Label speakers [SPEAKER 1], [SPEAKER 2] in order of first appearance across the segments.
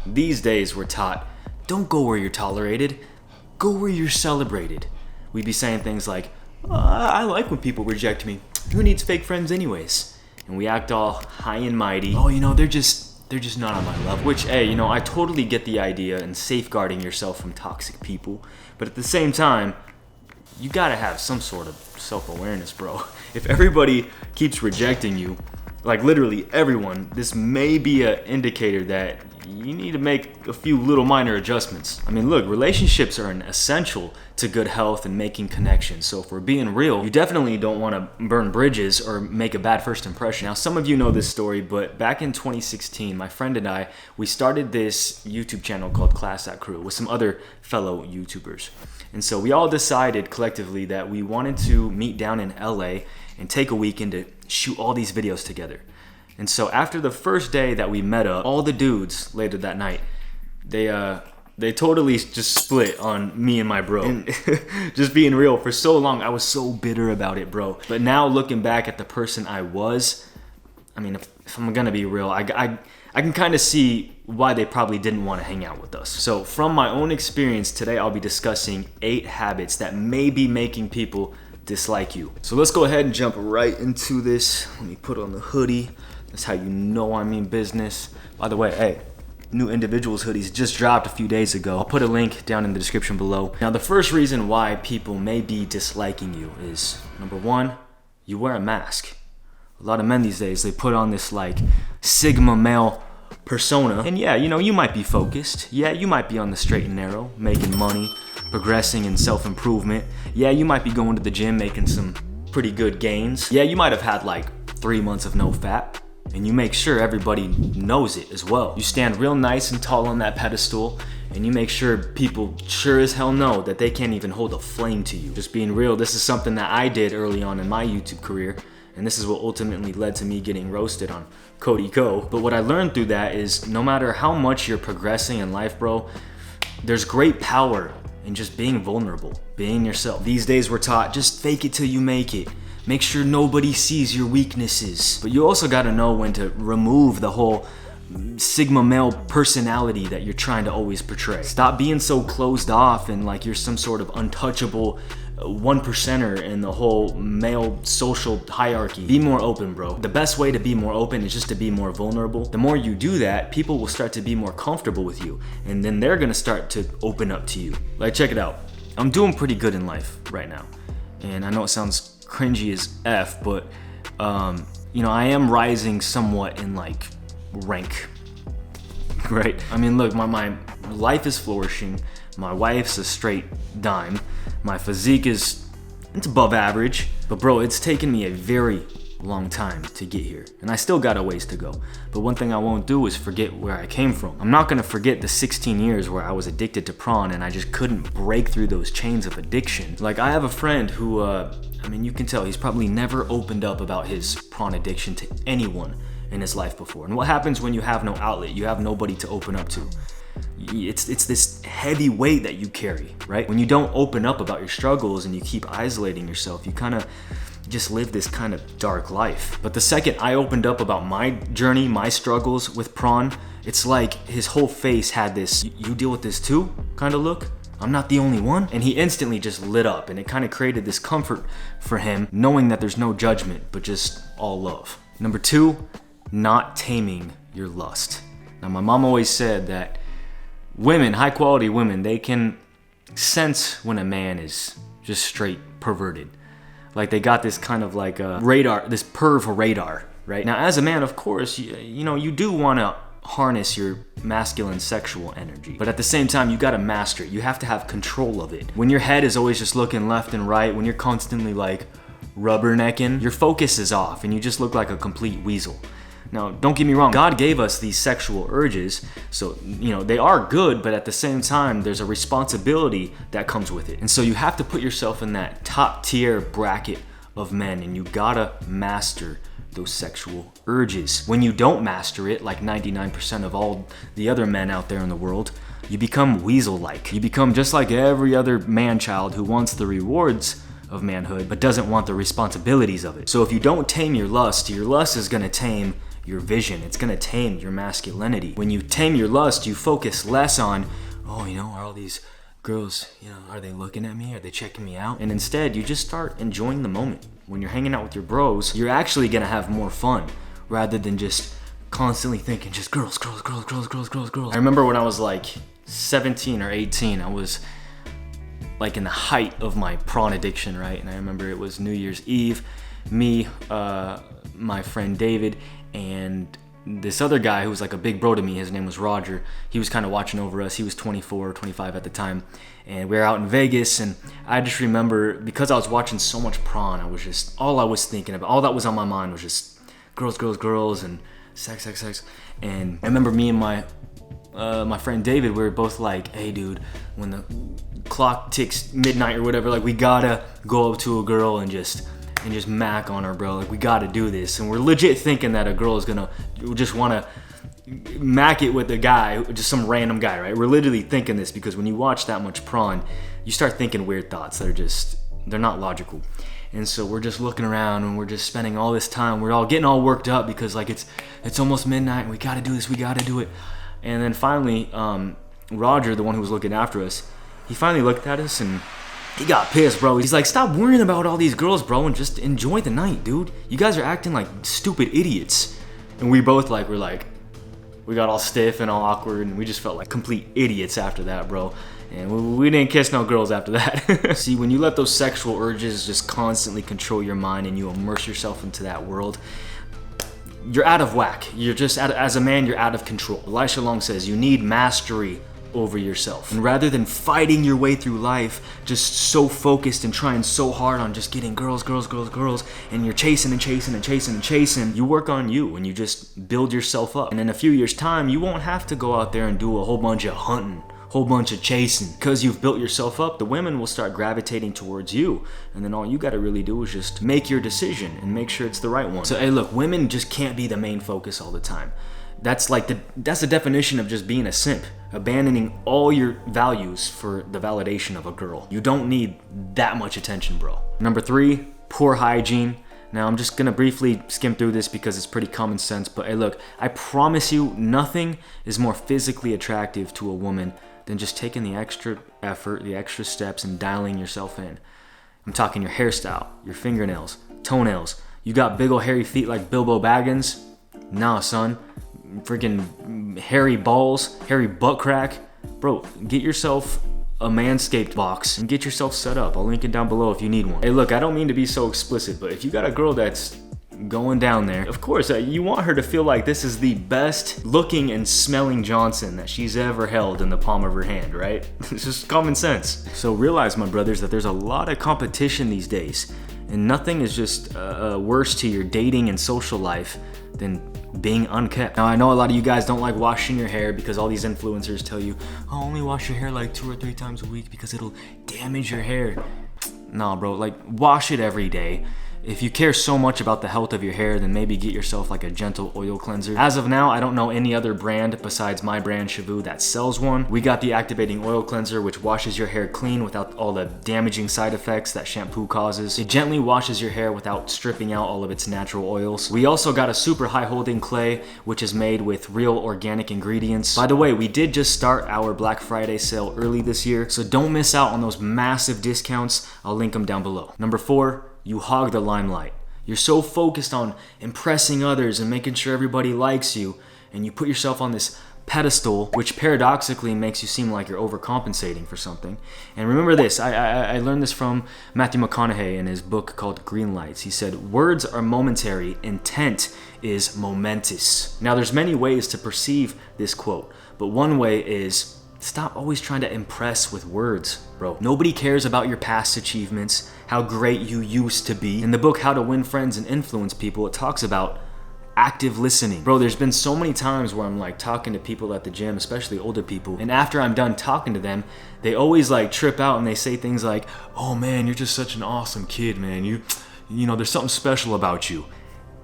[SPEAKER 1] These days we're taught, don't go where you're tolerated, go where you're celebrated. We'd be saying things like, I like when people reject me. Who needs fake friends anyways? And we act all high and mighty. Oh, they're just not on my level. Which, hey, I totally get the idea in safeguarding yourself from toxic people. But at the same time, you gotta have some sort of self-awareness, bro. If everybody keeps rejecting you, like literally everyone, this may be an indicator that you need to make a few little minor adjustments. I mean, look, relationships are an essential to good health and making connections. So if we're being real, you definitely don't want to burn bridges or make a bad first impression. Now, some of you know this story, but back in 2016, my friend and I, we started this YouTube channel called Class Act Crew with some other fellow YouTubers. And so we all decided collectively that we wanted to meet down in LA and take a weekend to shoot all these videos together. And so after the first day that we met up, all the dudes later that night, they totally just split on me and my bro. And just being real, for so long, I was so bitter about it, bro. But now looking back at the person I was, I mean, if I'm gonna be real, I can kind of see why they probably didn't want to hang out with us. So from my own experience, today I'll be discussing 8 habits that may be making people dislike you. So let's go ahead and jump right into this. Let me put on the hoodie. That's how you know I mean business. By the way, hey, New Individuals hoodies just dropped a few days ago. I'll put a link down in the description below. Now, the first reason why people may be disliking you is, number 1, you wear a mask. A lot of men these days, they put on this like Sigma male persona. And yeah, you might be focused. Yeah, you might be on the straight and narrow, making money, progressing in self-improvement. Yeah, you might be going to the gym, making some pretty good gains. Yeah, you might have had like 3 months of no fap. And you make sure everybody knows it as well. You stand real nice and tall on that pedestal, and you make sure people sure as hell know that they can't even hold a flame to you. Just being real, this is something that I did early on in my YouTube career, and this is what ultimately led to me getting roasted on Cody Co. But what I learned through that is no matter how much you're progressing in life, bro, there's great power in just being vulnerable, being yourself. These days we're taught, just fake it till you make it. Make sure nobody sees your weaknesses. But you also gotta know when to remove the whole Sigma male personality that you're trying to always portray. Stop being so closed off and like you're some sort of untouchable 1%er in the whole male social hierarchy. Be more open, bro. The best way to be more open is just to be more vulnerable. The more you do that, people will start to be more comfortable with you, and then they're gonna start to open up to you. Like, check it out. I'm doing pretty good in life right now, and I know it sounds cringy as F, but I am rising somewhat in like rank, right? I mean, look, my life is flourishing. My wife's a straight dime. My physique it's above average, but bro, it's taken me a very long time to get here, and I still got a ways to go. But one thing I won't do is forget where I came from. I'm not gonna forget the 16 years where I was addicted to prawn and I just couldn't break through those chains of addiction. Like, I have a friend who, you can tell he's probably never opened up about his prawn addiction to anyone in his life before. And what happens when you have no outlet? You have nobody to open up to. It's this heavy weight that you carry, right? When you don't open up about your struggles and you keep isolating yourself, you kind of just live this kind of dark life. But the second I opened up about my journey, my struggles with prawn, it's like his whole face had this, you deal with this too kind of look. I'm not the only one. And he instantly just lit up, and it kind of created this comfort for him, knowing that there's no judgment, but just all love. Number 2, not taming your lust. Now, my mom always said that women, high quality women, they can sense when a man is just straight perverted. Like, they got this kind of like a radar, this perv radar, right? Now, as a man, of course, you do want to harness your masculine sexual energy, but at the same time, you got to master it. You have to have control of it. When your head is always just looking left and right, when you're constantly like rubbernecking, your focus is off and you just look like a complete weasel. Now, don't get me wrong, God gave us these sexual urges, so, they are good, but at the same time, there's a responsibility that comes with it. And so you have to put yourself in that top tier bracket of men, and you gotta master those sexual urges. When you don't master it, like 99% of all the other men out there in the world, you become weasel-like. You become just like every other man-child who wants the rewards of manhood, but doesn't want the responsibilities of it. So if you don't tame your lust is gonna tame your vision. It's gonna tame your masculinity. When you tame your lust, you focus less on, oh, are all these girls, are they looking at me? Are they checking me out? And instead, you just start enjoying the moment. When you're hanging out with your bros, you're actually gonna have more fun rather than just constantly thinking just girls. I remember when I was like 17 or 18, I was like in the height of my prawn addiction, right? And I remember it was New Year's Eve, me, my friend David, and this other guy who was like a big bro to me. His name was Roger. He was kind of watching over us. He was 24 or 25 at the time, and we were out in Vegas. And I just remember, because I was watching so much prawn, all I was thinking about, all that was on my mind was just girls, and sex. And I remember me and my friend David, we were both like, hey dude, when the clock ticks midnight or whatever, like we gotta go up to a girl and just mac on her, bro. Like we gotta do this. And we're legit thinking that a girl is gonna just wanna mac it with a guy, just some random guy, right? We're literally thinking this because when you watch that much prawn, you start thinking weird thoughts that they're not logical. And so we're just looking around and we're just spending all this time. We're all getting all worked up because like it's almost midnight and we gotta do this, we gotta do it. And then finally, Roger, the one who was looking after us, he finally looked at us and he got pissed, bro. He's like, stop worrying about all these girls, bro, and just enjoy the night, dude. You guys are acting like stupid idiots. And we both we got all stiff and all awkward, and we just felt like complete idiots after that, bro. And we didn't kiss no girls after that. See, when you let those sexual urges just constantly control your mind and you immerse yourself into that world, you're out of whack. As a man, you're out of control. Elisha Long says you need mastery over yourself. And rather than fighting your way through life, just so focused and trying so hard on just getting girls, and you're chasing, you work on you and you just build yourself up. And in a few years' time, you won't have to go out there and do a whole bunch of hunting, whole bunch of chasing. Because you've built yourself up, the women will start gravitating towards you. And then all you gotta really do is just make your decision and make sure it's the right one. So hey, look, women just can't be the main focus all the time. That's the definition of just being a simp, abandoning all your values for the validation of a girl. You don't need that much attention, bro. Number 3, poor hygiene. Now I'm just gonna briefly skim through this because it's pretty common sense, but hey look, I promise you nothing is more physically attractive to a woman than just taking the extra effort, the extra steps, and dialing yourself in. I'm talking your hairstyle, your fingernails, toenails. You got big ol' hairy feet like Bilbo Baggins? Nah, son. Freaking hairy balls, hairy butt crack. Bro, get yourself a Manscaped box and get yourself set up. I'll link it down below if you need one. Hey look, I don't mean to be so explicit, but if you got a girl that's going down there, of course, you want her to feel like this is the best looking and smelling Johnson that she's ever held in the palm of her hand, right? It's just common sense. So realize, my brothers, that there's a lot of competition these days, and nothing is just worse to your dating and social life than being unkept. Now I know a lot of you guys don't like washing your hair because all these influencers tell you, oh, only wash your hair like 2 or 3 times a week because it'll damage your hair. Nah, bro, like wash it every day. If you care so much about the health of your hair, then maybe get yourself like a gentle oil cleanser. As of now, I don't know any other brand besides my brand Shavu that sells one. We got the activating oil cleanser, which washes your hair clean without all the damaging side effects that shampoo causes. It gently washes your hair without stripping out all of its natural oils. We also got a super high holding clay, which is made with real organic ingredients. By the way, we did just start our Black Friday sale early this year, so don't miss out on those massive discounts. I'll link them down below. Number 4, you hog the limelight. You're so focused on impressing others and making sure everybody likes you, and you put yourself on this pedestal, which paradoxically makes you seem like you're overcompensating for something. And remember this, I learned this from Matthew McConaughey in his book called Green Lights. He said, words are momentary, intent is momentous. Now there's many ways to perceive this quote, but one way is stop always trying to impress with words, bro. Nobody cares about your past achievements, how great you used to be. In the book, How to Win Friends and Influence People, it talks about active listening. Bro, there's been so many times where I'm like talking to people at the gym, especially older people, and after I'm done talking to them, they always like trip out and they say things like, oh man, you're just such an awesome kid, man. You know, there's something special about you.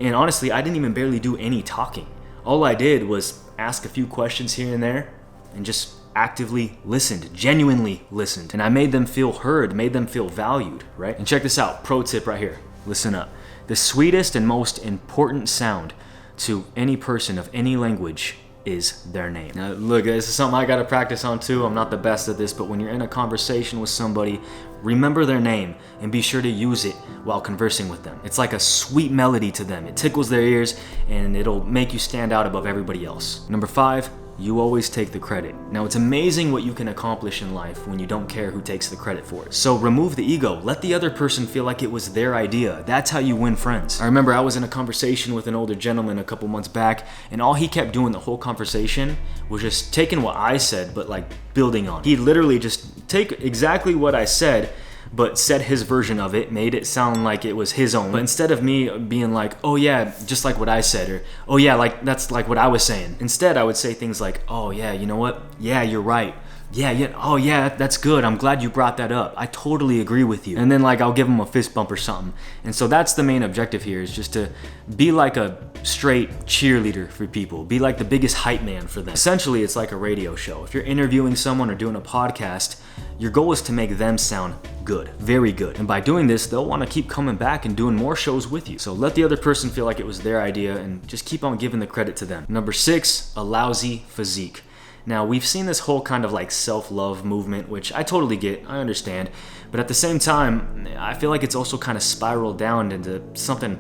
[SPEAKER 1] And honestly, I didn't even barely do any talking. All I did was ask a few questions here and there and just actively listened, genuinely listened. And I made them feel heard, made them feel valued, right? And check this out, pro tip right here. Listen up. The sweetest and most important sound to any person of any language is their name. Now, look, this is something I gotta practice on too. I'm not the best at this, but when you're in a conversation with somebody, remember their name and be sure to use it while conversing with them. It's like a sweet melody to them. It tickles their ears and it'll make you stand out above everybody else. Number 5, you always take the credit. Now, it's amazing what you can accomplish in life when you don't care who takes the credit for it. So remove the ego. Let the other person feel like it was their idea. That's how you win friends. I remember I was in a conversation with an older gentleman a couple months back, and all he kept doing the whole conversation was just taking what I said, but like building on it. He literally just take exactly what I said, but said his version of it, made it sound like it was his own. But instead of me being like, oh yeah, just like what I said, or oh yeah, like that's like what I was saying. Instead, I would say things like, oh yeah, you know what? Yeah, you're right. Yeah, oh yeah, that's good. I'm glad you brought that up. I totally agree with you. And then like I'll give him a fist bump or something. And so that's the main objective here, is just to be like a straight cheerleader for people. Be like the biggest hype man for them. Essentially, it's like a radio show. If you're interviewing someone or doing a podcast, your goal is to make them sound good, very good. And by doing this, they'll want to keep coming back and doing more shows with you. So let the other person feel like it was their idea and just keep on giving the credit to them. Number 6, a lousy physique. Now, we've seen this whole kind of like self-love movement, which I totally get, I understand. But at the same time, I feel like it's also kind of spiraled down into something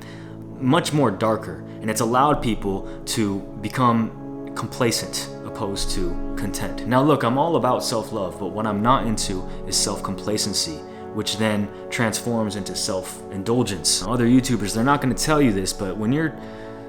[SPEAKER 1] much more darker. And it's allowed people to become complacent opposed to content. Now look, I'm all about self-love, but what I'm not into is self-complacency, which then transforms into self-indulgence. Other YouTubers, they're not going to tell you this, but when you're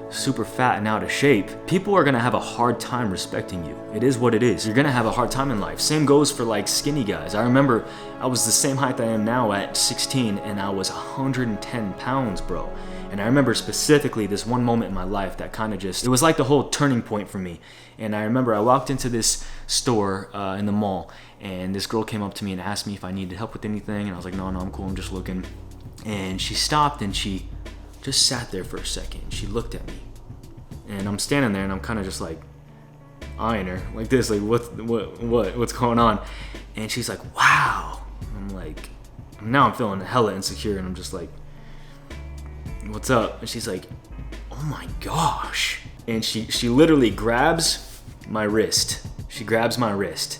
[SPEAKER 1] super fat and out of shape, people are gonna have a hard time respecting you. It is what it is. You're gonna have a hard time in life. Same goes for like skinny guys. I remember I was the same height I am now at 16 and I was 110 pounds, bro. And I remember specifically this one moment in my life that kind of just, it was like the whole turning point for me. And I remember I walked into this store in the mall and this girl came up to me and asked me if I needed help with anything. And I was like, no, I'm cool, I'm just looking. And she stopped and she just sat there for a second. She looked at me, and I'm standing there, and I'm kind of just like eyeing her like this, like what's going on? And she's like, "Wow." I'm like, now I'm feeling hella insecure, and I'm just like, "What's up?" And she's like, "Oh my gosh!" And she literally grabs my wrist. She grabs my wrist,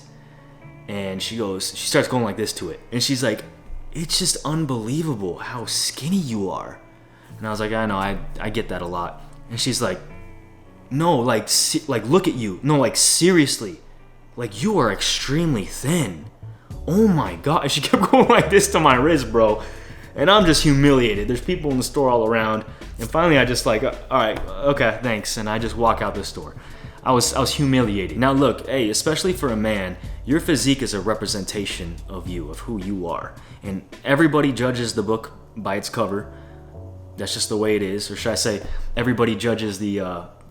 [SPEAKER 1] and she starts going like this to it, and she's like, "It's just unbelievable how skinny you are." And I was like, I know, I get that a lot. And she's like, no, like look at you. No, like seriously, like you are extremely thin. Oh my God. And she kept going like this to my wrist, bro. And I'm just humiliated. There's people in the store all around. And finally I just like, all right, okay, thanks. And I just walk out the store. I was humiliated. Now look, hey, especially for a man, your physique is a representation of you, of who you are. And everybody judges the book by its cover. That's just the way it is. Or should I say, everybody judges the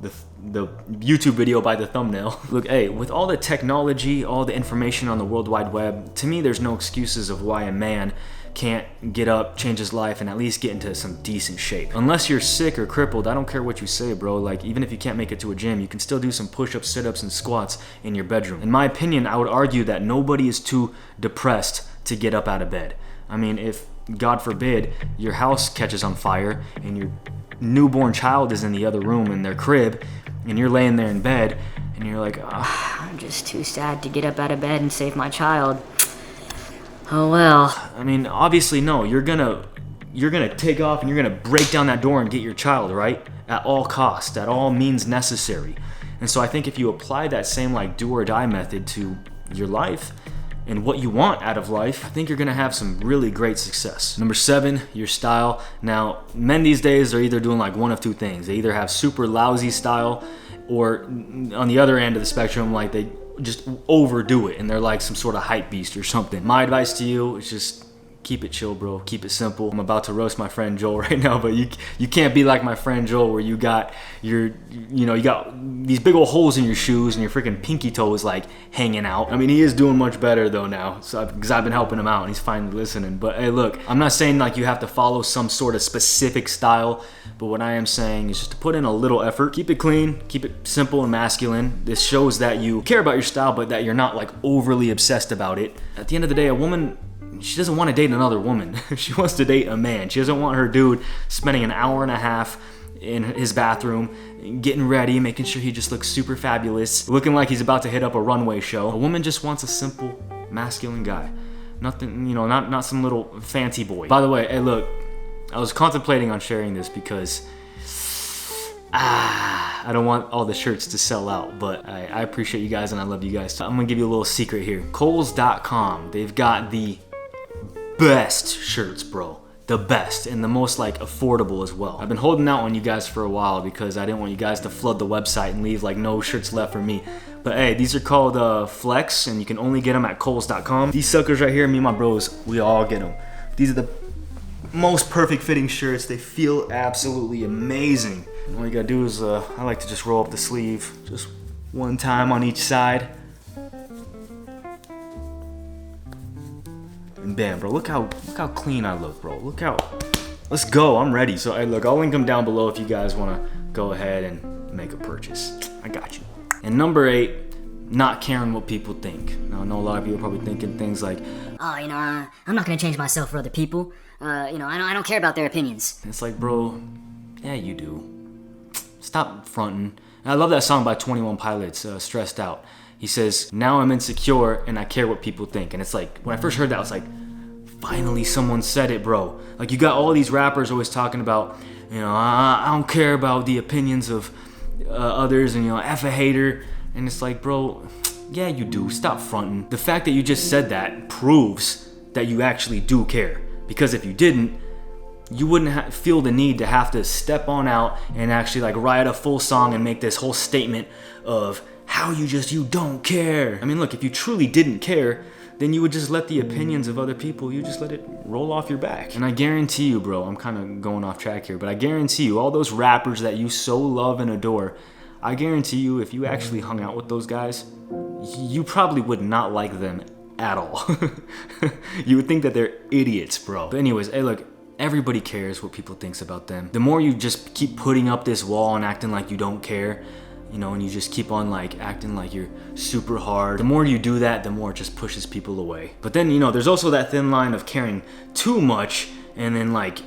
[SPEAKER 1] YouTube video by the thumbnail. Look, hey, with all the technology, all the information on the World Wide Web, to me there's no excuses of why a man can't get up, change his life, and at least get into some decent shape. Unless you're sick or crippled, I don't care what you say, bro. Like, even if you can't make it to a gym, you can still do some push-ups, sit-ups, and squats in your bedroom. In my opinion, I would argue that nobody is too depressed to get up out of bed. I mean, if God forbid, your house catches on fire and your newborn child is in the other room in their crib and you're laying there in bed and you're like, oh,
[SPEAKER 2] I'm just too sad to get up out of bed and save my child. Oh well.
[SPEAKER 1] I mean, obviously no, you're gonna take off and you're gonna break down that door and get your child, right? At all costs, at all means necessary. And so I think if you apply that same like do or die method to your life and what you want out of life, I think you're gonna have some really great success. Number 7, your style. Now, men these days are either doing like one of two things. They either have super lousy style, or on the other end of the spectrum, like they just overdo it and they're like some sort of hype beast or something. My advice to you is just keep it chill, bro. Keep it simple. I'm about to roast my friend Joel right now, but you can't be like my friend Joel where you got you got these big old holes in your shoes and your freaking pinky toe is like hanging out. I mean, he is doing much better though now, because I've been helping him out and he's finally listening. But hey, look, I'm not saying like you have to follow some sort of specific style, but what I am saying is just to put in a little effort. Keep it clean, keep it simple and masculine. This shows that you care about your style, but that you're not like overly obsessed about it. At the end of the day, a woman, she doesn't want to date another woman. She wants to date a man. She doesn't want her dude spending an hour and a half in his bathroom, getting ready, making sure he just looks super fabulous, looking like he's about to hit up a runway show. A woman just wants a simple, masculine guy. Nothing, not some little fancy boy. By the way, hey look, I was contemplating on sharing this because I don't want all the shirts to sell out, but I appreciate you guys and I love you guys. I'm gonna give you a little secret here. Kohl's.com, they've got the best shirts, bro. The best and the most like affordable as well. I've been holding out on you guys for a while because I didn't want you guys to flood the website and leave like no shirts left for me. But hey, these are called Flex and you can only get them at Kohl's.com. These suckers right here, me and my bros, we all get them. These are the most perfect fitting shirts. They feel absolutely amazing. All you gotta do is, I like to just roll up the sleeve, just one time on each side. And bam, bro, look how clean I look, bro. Let's go, I'm ready. So, hey, look, I'll link them down below if you guys wanna go ahead and make a purchase. I got you. And number 8, not caring what people think. Now, I know a lot of you are probably thinking things like,
[SPEAKER 2] Oh, I'm not gonna change myself for other people. I don't care about their opinions.
[SPEAKER 1] it's like, bro, yeah, you do. Stop fronting. And I love that song by 21 Pilots, Stressed Out. He says, now I'm insecure and I care what people think. And it's like, when I first heard that, I was like, finally someone said it, bro. Like, you got all these rappers always talking about, I don't care about the opinions of others and, F a hater. And it's like, bro, yeah, you do. Stop fronting. The fact that you just said that proves that you actually do care. Because if you didn't, you wouldn't feel the need to have to step on out and actually like write a full song and make this whole statement of how you don't care. I mean, look, if you truly didn't care, then you would just let the opinions of other people, you just let it roll off your back. And I guarantee you, bro, I'm kind of going off track here, but I guarantee you, all those rappers that you so love and adore, I guarantee you, if you actually hung out with those guys, you probably would not like them at all. You would think that they're idiots, bro. But anyways, hey, look, everybody cares what people thinks about them. The more you just keep putting up this wall and acting like you don't care, and you just keep on like acting like you're super hard, the more you do that, the more it just pushes people away. But then, there's also that thin line of caring too much and then like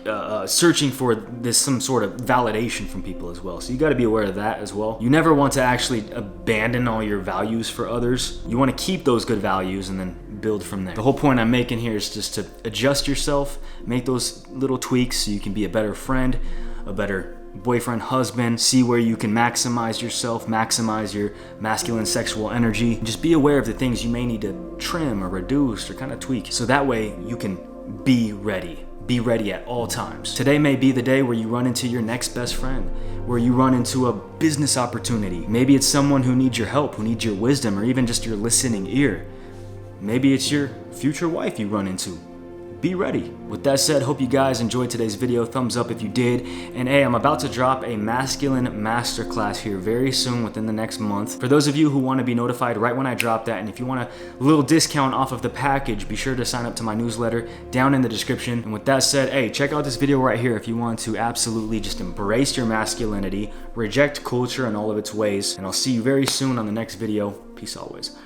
[SPEAKER 1] searching for some sort of validation from people as well. So you got to be aware of that as well. You never want to actually abandon all your values for others. You want to keep those good values and then build from there. The whole point I'm making here is just to adjust yourself, make those little tweaks so you can be a better friend, a better boyfriend, husband, see where you can maximize yourself, maximize your masculine sexual energy. Just be aware of the things you may need to trim or reduce or kind of tweak so that way you can be ready. Be ready at all times. Today may be the day where you run into your next best friend, where you run into a business opportunity. Maybe it's someone who needs your help, who needs your wisdom, or even just your listening ear. Maybe it's your future wife you run into. Be ready. With that said, hope you guys enjoyed today's video. Thumbs up if you did. And hey, I'm about to drop a masculine masterclass here very soon within the next month. For those of you who want to be notified right when I drop that, and if you want a little discount off of the package, be sure to sign up to my newsletter down in the description. And with that said, hey, check out this video right here if you want to absolutely just embrace your masculinity, reject culture in all of its ways. And I'll see you very soon on the next video. Peace always.